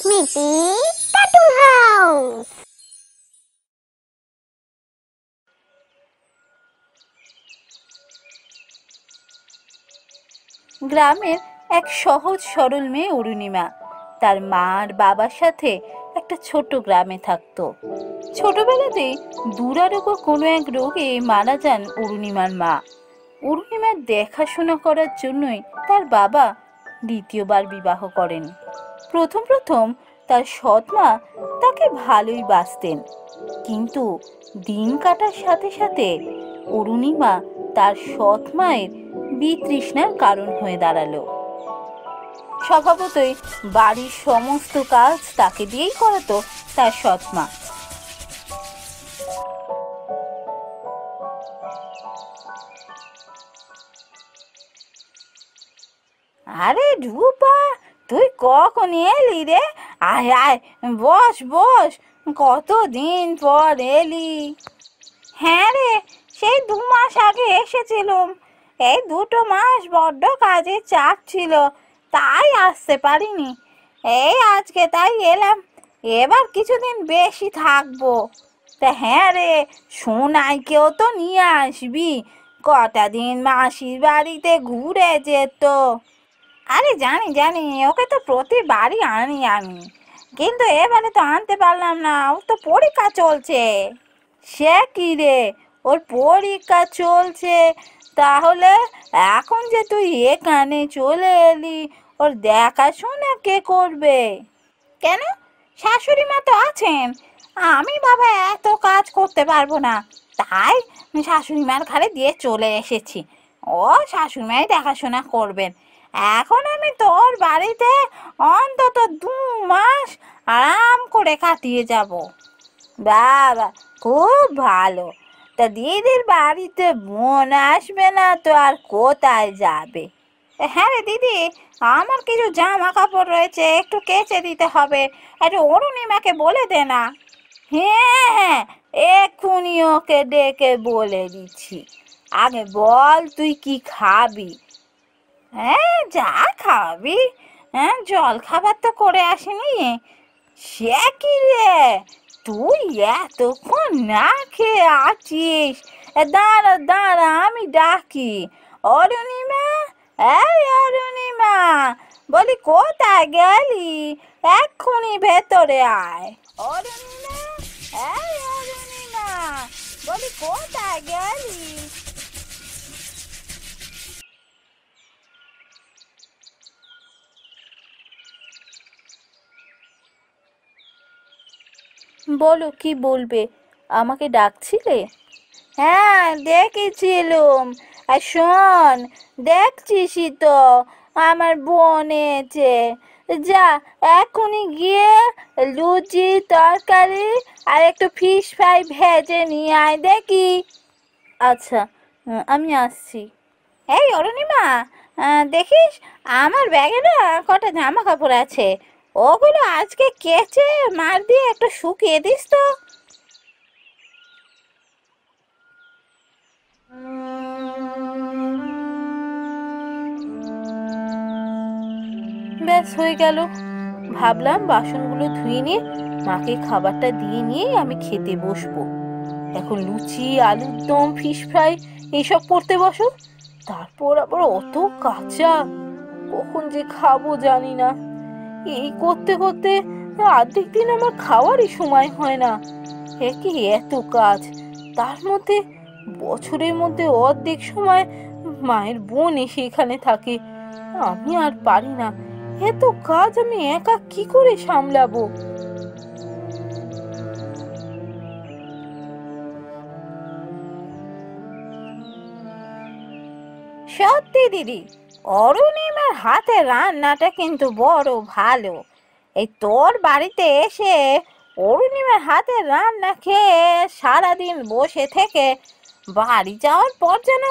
মিটি cartoon house. গ্রামের এক সহজ সরল মেয়ে অরুণিমা তার মা আর বাবার সাথে একটা ছোট্ট গ্রামে থাকতো। ছোটবেলাতেই দুরারোগ্য কোনো এক রোগে মারা যান অরুণিমার মা। অরুণিমার দেখাশোনা করার জন্যই তার বাবা দ্বিতীয়বার বিবাহ করেন। প্রথম প্রথম তার সৎ মা তাকে ভালোই বাসতেন, কিন্তু দিন কাটার সাথে সাথে অরুণিমা তার সৎ মায়ের বিতৃষ্ণার কারণ হয়ে দাঁড়ালো। স্বভাবতই বাড়ির সমস্ত কাজ তাকে দিয়েই করাতো তার সৎ মা। আরে রূপা, তুই কখন এলি রে? আয় আয়, বস বস, কতদিন পর এলি। হ্যাঁ রে, সেই 2 মাস আগে এসেছিলুম। এই 2 মাস বড্ড কাজের চাপ ছিল, তাই আসতে পারিনি। এই আজকে তাই এলাম, এবার কিছুদিন বেশি থাকবো। তা হ্যাঁ রে, সোনাইকেও তো নিয়ে আসবি, কটা দিন মাসির বাড়িতে ঘুরে যেত। আরে জানি জানি, ওকে তো প্রতিবারই আনি আমি, কিন্তু এবারে তো আনতে পারলাম না, ওর তো পরীক্ষা চলছে। সে কি রে, ওর পরীক্ষা চলছে? তাহলে এখন যে তুই এখানে চলে এলি, ওর দেখাশোনা কে করবে? কেন, শাশুড়ি মা তো আছেন। আমি বাবা এত কাজ করতে পারবো না, তাই শাশুড়ি মার ঘাড়ে দিয়ে চলে এসেছি। ও শাশুড়ি মাই দেখাশোনা করবেন। এখন আমি তোর বাড়িতে অন্তত 2 মাস আরাম করে কাটিয়ে যাব। বাবা, খুব ভালো। তা দিদির বাড়িতে বোন আসবে না তো আর কোথায় যাবে? হ্যাঁ রে দিদি, আমার কিছু জামা কাপড় রয়েছে, একটু কেচে দিতে হবে, একটু অরুণিমাকে বলে দে না। হ্যাঁ হ্যাঁ, এক্ষুনি ওকে ডেকে বলে দিচ্ছি। আগে বল, তুই কি খাবি? হ্যাঁ, যা খাবি। হ্যাঁ, জল খাবার তো করে আসিনি। সে কি রে, তুই এতক্ষণ না খেয়ে আছিস? দাঁড়া দাঁড়া, আমি ডাকি। অরুণিমা, এই অরুণিমা, বলি কোথায় গেলি? এক্ষুনি ভেতরে আয়। অরুণিমা, এই অরুণিমা, বলি কোথায় গেলি? বলো, কি বলবে? আমাকে ডাকছিলে? হ্যাঁ, দেখেছিলুম। আর শোন, দেখছিসই তো আমার বোন এসেছে। যা, এখনই গিয়ে লুচি তরকারি আর একটু ফিশ ফ্রাই ভেজে নিয়ে আয় দেখি। আচ্ছা, আমি আসছি। এই অরুণিমা, দেখিস আমার ব্যাগে না কটা জামা কাপড় আছে, ওগুলো আজকে কেচে মার দিয়ে একটু শুকিয়ে দিস তো। ব্যাস হয়ে গেল। ভাবলাম বাসনগুলো ধুয়ে নিয়ে মাকে খাবারটা দিয়ে নিয়েই আমি খেতে বসবো। এখন লুচি, আলুর দম, ফিশ ফ্রাই এইসব করতে বসো, তারপর আবার অত কাঁচা, কখন যে খাবো জানি না। এই করতে করতে অর্ধেক দিন আমার খাওয়ারই সময় হয় না। কি এত কাজ, তার মধ্যে বছরের মধ্যে অর্ধেক সময় মায়ের বোন এসে এখানে থাকে। আমি আর পারি না, এত কাজ আমি একা কি করে সামলাবো? সত্যি দিদি, অরুণিমার হাতে রান্নাটা কিন্তু বড় ভালো। এই তোর বাড়িতে এসে অরুণিমার হাতে রান্না খেয়ে সারাদিন বসে থেকে বাড়ি যাওয়ার পর যেন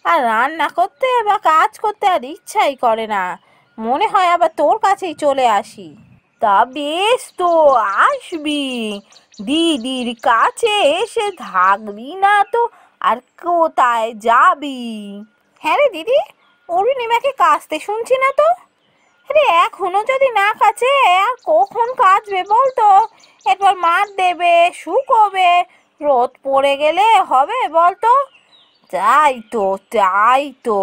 আর রান্না করতে বা কাজ করতে আর ইচ্ছাই করে না, মনে হয় আবার তোর কাছেই চলে আসি। তা বেশ তো, আসবি। দিদির কাছে এসে থাকবি না তো আর কোথায় যাবি? হ্যাঁ রে দিদি, অরুণিমাকে কাশতে শুনছি না তো। আরে এখনো যদি না কাচে আর কখন কাচবে বলতো? এরপর মাঠ দেবে, শুকোবে, রোদ পড়ে গেলে হবে বলতো? তাই তো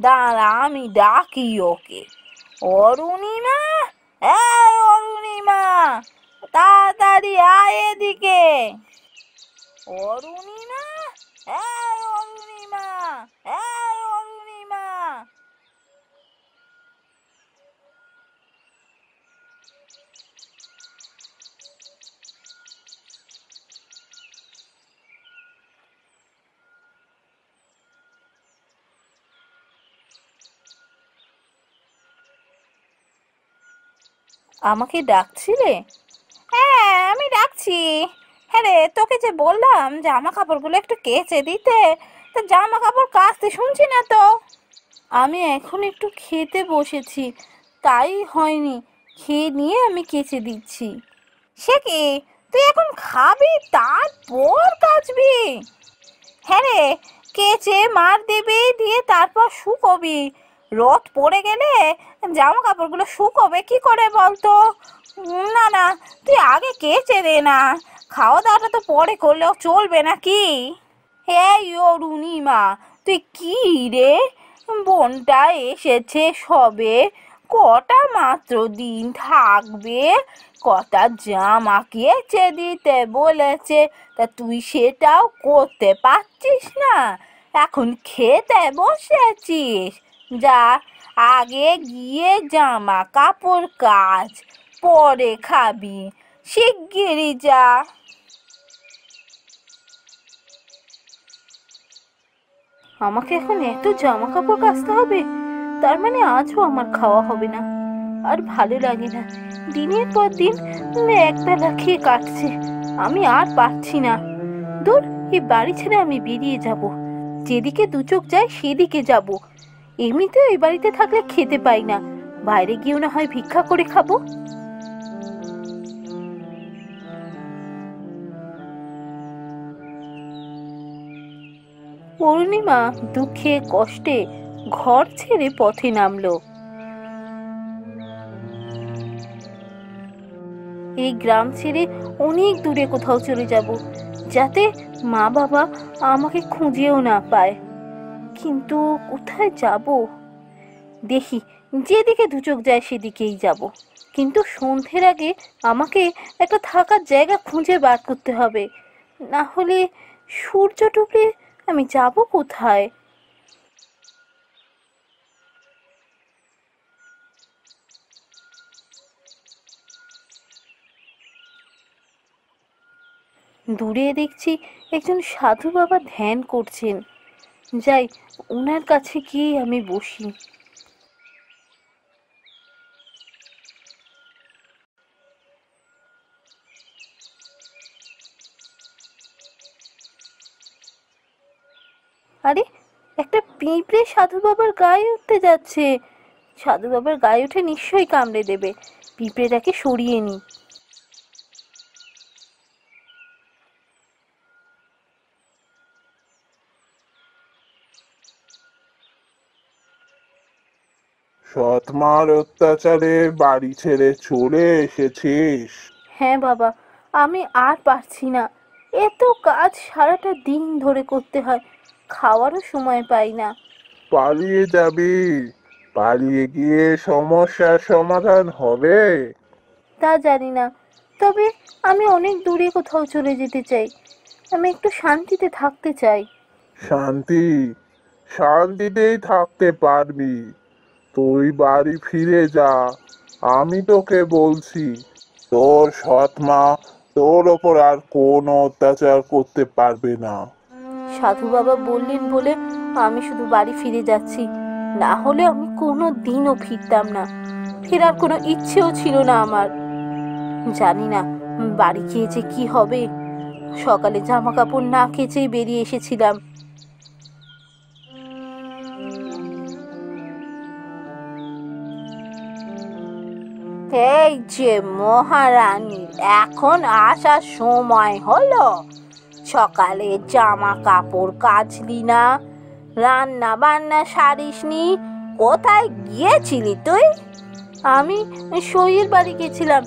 দাঁড়া আমি ডাকি ওকে। অরুণিমা, এই অরুণিমা, তাড়াতাড়ি আয় এদিকে। অরুণিমা, এই অরুণিমা, এই অরুণিমা। আমাকে ডাকছিলে? হ্যাঁ আমি ডাকছি। হ্যাঁ রে, তোকে যে বললাম জামা কাপড়গুলো একটু কেচে দিতে, তা জামা কাপড় কাচতে শুনছি না তো। আমি এখন একটু খেতে বসেছি, তাই হয়নি। খেয়ে নিয়ে আমি কেচে দিচ্ছি। সে কি, তুই এখন খাবি তারপর কাচবি? হ্যাঁ রে, কেচে মার দিবি, দিয়ে তারপর শুকোবি। রোদ পড়ে গেলে জামা কাপড়গুলো শুকোবে কি করে বলতো? না না, তুই আগে কেচে দে না। খাওয়া দাওয়াটা তো পরে করলেও চলবে নাকি? এই অরুণিমা, তুই কি রে? বোনটা এসেছে সবে, কটা মাত্র দিন থাকবে, কটা জামা কেচে দিতে বলেছে, তা তুই সেটাও করতে পারছিস না? এখন খেতে বসেছিস? যা, আগে গিয়ে জামা কাপড় কাচ, পরে খাবি। শিগগিরই যা। আমাকে এখন এত জামা কাপড় কাচতে হবে? তার মানে আজও আমার খাওয়া হবে না। আর ভালো লাগে না, দিনের পর দিন একবেলা খেয়ে কাটছে। আমি আর পারছি না। দূর, এই বাড়ি ছেড়ে আমি বেরিয়ে যাব। যেদিকে দু চোখ যায় সেদিকে যাব। এমনিতেও এই বাড়িতে থাকলে খেতে পাই না, বাইরে গিয়েও না হয় ভিক্ষা করে খাবো। পূর্ণিমা দুঃখে কষ্টে ঘর ছেড়ে পথে নামলো। এই গ্রাম ছেড়ে অনেক দূরে কোথাও চলে যাব, যাতে মা বাবা আমাকে খুঁজেও না পায়। কিন্তু কোথায় যাব? দেখি, যেদিকে দু চোখ যায় সেদিকেই যাব। কিন্তু সন্ধ্যের আগে আমাকে একটা থাকার জায়গা খুঁজে বার করতে হবে, না হলে সূর্য ডুবলে আমি যাব কোথায়? দূরে দেখছি একজন সাধু বাবা ধ্যান করছেন। যাই, ওনার কাছে গিয়ে আমি বসি। আরে, একটা পিঁপড়ে সাধু বাবার গায়ে উঠতে যাচ্ছে। সাধু বাবার গায়ে উঠে নিশ্চয়ই কামড়ে দেবে। পিঁপড়েটাকে সরিয়ে নি। সৎমার অত্যাচারে বাড়ি ছেড়ে চলে এসেছিস? হ্যাঁ বাবা, আমি আর পারছি না। এত কাজ সারাটা দিন ধরে করতে হয়, খাওয়ারও সময় পাই না। পালিয়ে যাবি? পালিয়ে গিয়ে সমস্যার সমাধান হবে? তা জানি না, তবে আমি অনেক দূরে কোথাও চলে যেতে চাই। আমি একটু শান্তিতে থাকতে চাই। শান্তি? শান্তিতেই থাকতে পারবি? তুই বাড়ি ফিরে যা। আমি তোকে বলছি, তোর সৎমা তোর ওপর আর কোনো অত্যাচার করতে পারবে না। সাধু বাবা বললেন বলে আমি শুধু বাড়ি ফিরে যাচ্ছি, না হলে আমি কোনো দিনও ফিরতাম না। ফেরার কোনো ইচ্ছেও ছিল না আমার। জানি না বাড়ি গিয়ে যে কি হবে। সকালে জামা কাপড় না কেচেই বেরিয়ে এসেছিলাম। এই যে মহারানীর এখন আসার সময় হলো। সকালে জামা কাপড় কাচলি না, রান্না বান্না সারিসনি, কোথায় গিয়েছিলি তুই? আমি সইয়ের বাড়ি গেছিলাম।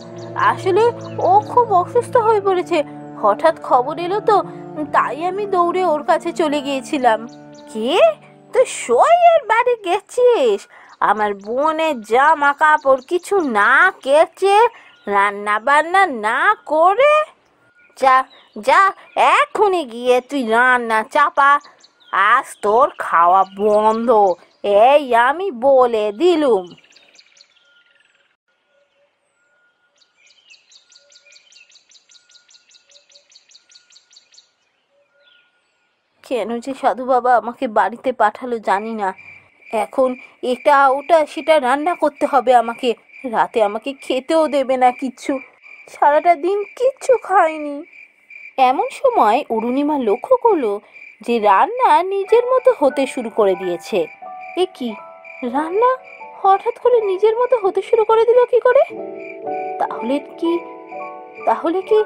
আসলে ও খুব অসুস্থ হয়ে পড়েছে, হঠাৎ খবর এলো তো, তাই আমি দৌড়ে ওর কাছে চলে গিয়েছিলাম। কে? তুই সইয়ের বাড়ি গেছিস? আমার বোনের জামা কাপড় কিছু না কেচে, রান্না বান্না না করে? যা যা, এখনই গিয়ে তুই রান্না চাপা, আজ তোর খাওয়া বন্ধ, এই আমি বলে দিলুম। কেন যে সাধু বাবা আমাকে বাড়িতে পাঠালো জানি না। এখন এটা ওটা সেটা রান্না করতে হবে আমাকে, রাতে আমাকে খেতেও দেবে না কিচ্ছু, সারাটা দিন কিচ্ছু খাইনি। এমন সময় অরুণিমা লক্ষ্য করলো যে রান্না নিজের মতো হতে শুরু করে দিয়েছে। এ কি, রান্না হঠাৎ করে নিজের মতো হতে শুরু করে দিল কি করে? তাহলে কি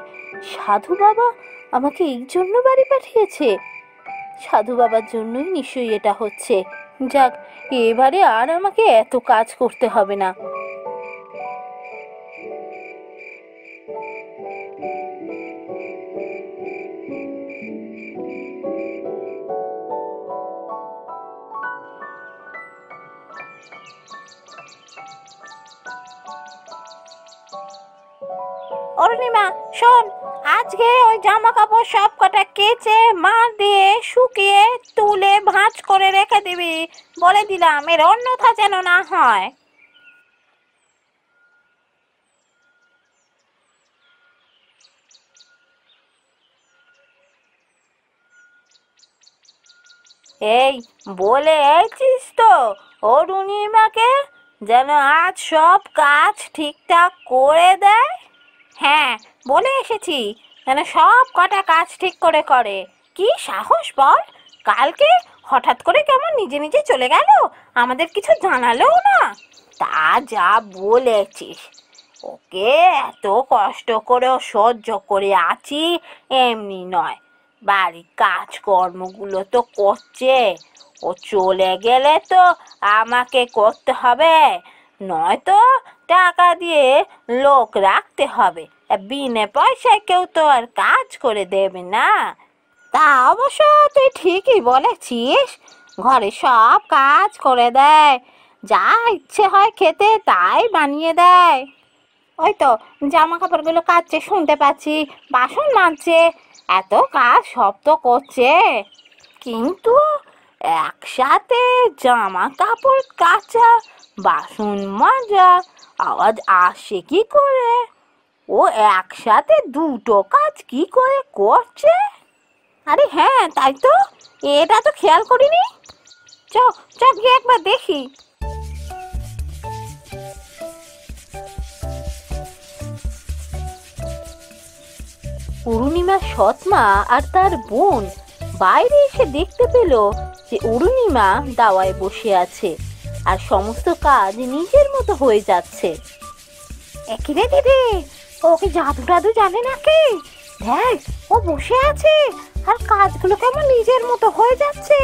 সাধু বাবা আমাকে এই জন্য বাড়ি পাঠিয়েছে? সাধু বাবার জন্যই নিশ্চয়ই এটা হচ্ছে। যাক, এবারে আর আমাকে এত কাজ করতে হবে না। অরুণিমা শোন, আজকে ওই জামা কাপড় সব কটা কেচে মার দিয়ে শুকিয়ে তুলে ভাঁজ করে রেখে দিবি, বলে দিলাম, এর অন্যথা যেন না হয়। এই বলে এসেছিস তো অরুণিমাকে যেন আজ সব কাজ ঠিকঠাক করে দেয়? হ্যাঁ, বলে এসেছি যেন সব কটা কাজ ঠিক করে করে। কি সাহস বল! কালকে হঠাৎ করে কেমন নিজে নিজে চলে গেল, আমাদের কিছু জানালোও না। তা যা বলেছিস, ওকে এত কষ্ট করেও সহ্য করে আছি এমনি নয়, বাড়ির কাজকর্মগুলো তো করছে, ও চলে গেলে তো আমাকে করতে হবে, নয়তো টাকা দিয়ে লোক রাখতে হবে, বিনা পয়সায় কেউ তো আর কাজ করে দেবে না। তা অবশ্য তুই ঠিকই বলেছিস, ঘরে সব কাজ করে দেয়, যা ইচ্ছে হয় খেতে তাই বানিয়ে দেয়। ওই তো জামা কাপড়গুলো কাচছে শুনতে পাচ্ছি, বাসন মাজছে, এত কাজ সব তো করছে, কিন্তু একসাথে জামা কাপড় কাচা বাসন মাজা আওয়াজ আসে কি করে? ও একসাথে দুটো কাজ কি করে করছে? আরে হ্যাঁ, তাই তো, এটা তো খেয়াল করিনি। চ চ গিয়ে একবার দেখি। অরুণিমার সৎমা আর তার বোন বাইরে এসে দেখতে পেল যে অরুণিমা দাওয়ায় বসে আছে আর সমস্ত কাজ নিজের মতো হয়ে যাচ্ছে। একই রে দিদি, ও কি জাদু টাদু জানে নাকি? দেখ, ও বসে আছে আর কাজগুলো কেমন নিজের মতো হয়ে যাচ্ছে।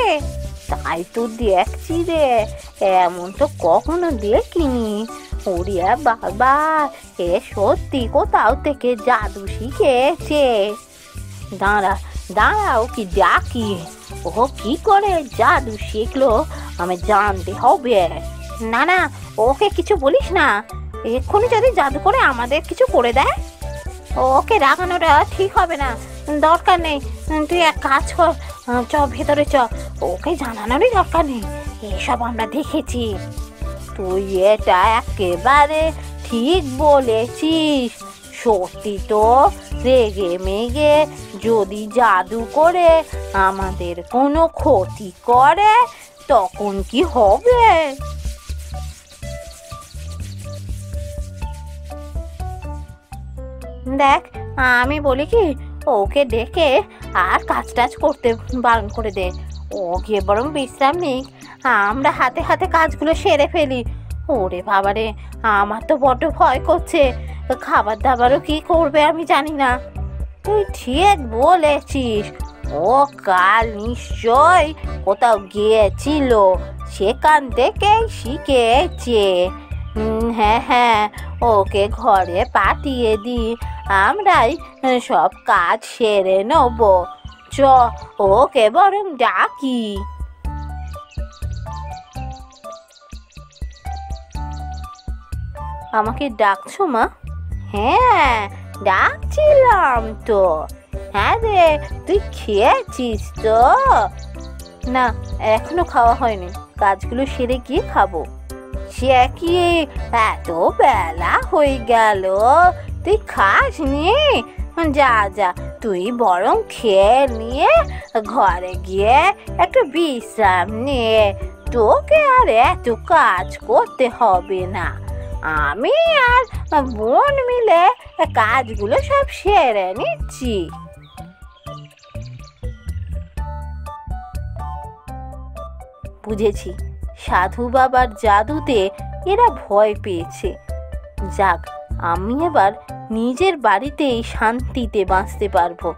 তাই তো দেখছি রে, এমন তো কখনো দেখিনি। ওরিয়া বাবা, এ সত্যি কোথাও থেকে জাদু শিখেছে। দাঁড়া দাঁড়া, ও কি ডাকি, ও কি করে জাদু শিখলো আমি জানতে হবে। না না, ওকে কিছু বলিস না, এক্ষুনি যদি জাদু করে আমাদের কিছু করে দেয়, ওকে রাগানোটা ঠিক হবে না। দরকার নেই, তুই এক কাজ কর, চ ভেতরে চ, ওকে জানানোরই দরকার নেই, এসব আমরা দেখেছি। তুই এটা একেবারে ঠিক বলেছিস, সত্যি তো রেগে মেগে যদি জাদু করে আমাদের কোনো ক্ষতি করে তখন কি হবে? দেখ, আমি বলি কি, ওকে ডেকে আর কাজ টাজ করতে বারণ করে দে, ও গিয়ে বরং বিশ্রাম নিক, আমরা হাতে হাতে কাজগুলো সেরে ফেলি। ওরে বাবারে, আমার তো বড্ড ভয় করছে, খাবার দাবারও কি করবে আমি জানি না। তুই ঠিক বলেছিস, ও কাল নিশ্চয় কোথাও গিয়েছিল, সেখান থেকেই শিখেছে। হ্যাঁ হ্যাঁ, ওকে ঘরে পাঠিয়ে দিই, আমরাই সব কাজ সেরে নেব। চ, ওকে বরং ডাকি। আমাকে ডাকছো মা? হ্যাঁ, ডাকছিলাম তো। হ্যাঁ রে, তুই খেয়েছিস তো? না, এখনো খাওয়া হয়নি, কাজগুলো সেরে গিয়ে খাবো। সে কি, এত বেলা হয়ে গেল, তুই খাসনি? যা যা, তুই বরং খেয়ে নিয়ে ঘরে গিয়ে একটু বিশ্রাম নে। তোকে আর এত কাজ করতে হবে না, আমি আর বোন মিলে কাজগুলো সব সেরে নিচ্ছি। বুঝেছি, সাধু বাবার জাদুতে এরা ভয় পেয়েছে। যাক, আমি এবার নিজের বাড়িতেই শান্তিতে বাঁচতে পারবো।